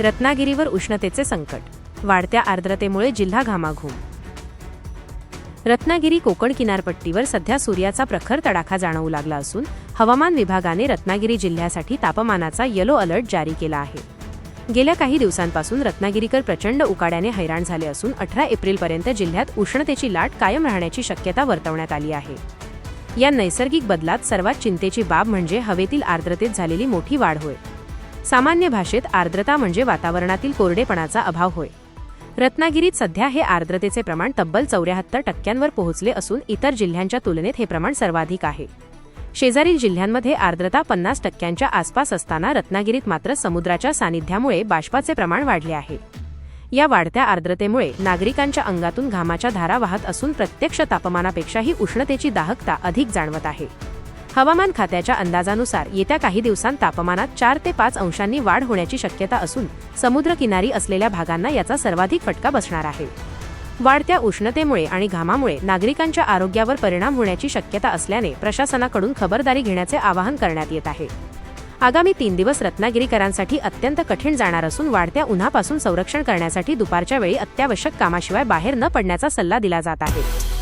रत्नागिरीवर उष्णतेचे संकट, वाढत्या आर्द्रतेमुळे जिल्हा घामाघूम। रत्नागिरी कोकण किनारपट्टीवर सध्या सूर्याचा प्रखर तडाखा जाणवू लागला असून हवामान विभागाने रत्नागिरी जिल्ह्यासाठी तापमानाचा येलो अलर्ट जारी केला आहे। गेल्या काही दिवसांपासून रत्नागिरीकर प्रचंड उकाड्याने हैराण झाले असून 18 एप्रिलपर्यंत जिल्ह्यात उष्णतेची लाट कायम राहण्याची शक्यता वर्तवण्यात आली आहे। या नैसर्गिक बदलात सर्वात चिंतेची बाब म्हणजे हवेतील आर्द्रतेत झालेली मोठी वाढ होय। सामान्य भाषेत आर्द्रता म्हणजे वातावरणातील कोरडेपणाचा अभाव होय। रत्नागिरीत सध्या हे आर्द्रतेचे प्रमाण तब्बल 74% पोहोचले असून इतर जिल्ह्यांच्या तुलनेत हे प्रमाण सर्वाधिक आहे। शेजारील जिल्ह्यांमध्ये आर्द्रता 50% आसपास असताना रत्नागिरीत मात्र समुद्राच्या सानिध्यामुळे बाष्पाचे प्रमाण वाढले आहे। या वाढत्या आर्द्रतेमुळे नागरिकांच्या अंगातून घामाच्या धारा वाहत असून प्रत्यक्ष तापमानापेक्षाही उष्णतेची दाहकता अधिक जाणवत आहे। हवामान खात्याच्या अंदाजानुसार येत्या काही दिवसांत तापमानात 4 ते 5 अंशांनी वाढ होण्याची शक्यता असून समुद्रकिनारी असलेल्या भागांना याचा सर्वाधिक फटका बसणार आहे। वाढत्या उष्णतेमुळे आणि घामामुळे नागरिकांच्या आरोग्यावर परिणाम होण्याची शक्यता असल्याने प्रशासनाकडून खबरदारी घेण्याचे आवाहन करण्यात येत आहे। आगामी 3 दिवस रत्नागिरीकरांसाठी अत्यंत कठीण जाणार असून वाढत्या उन्हापासून संरक्षण करण्यासाठी दुपारच्या वेळी अत्यावश्यक कामाशिवाय बाहेर न पडण्याचा सल्ला दिला जात आहे।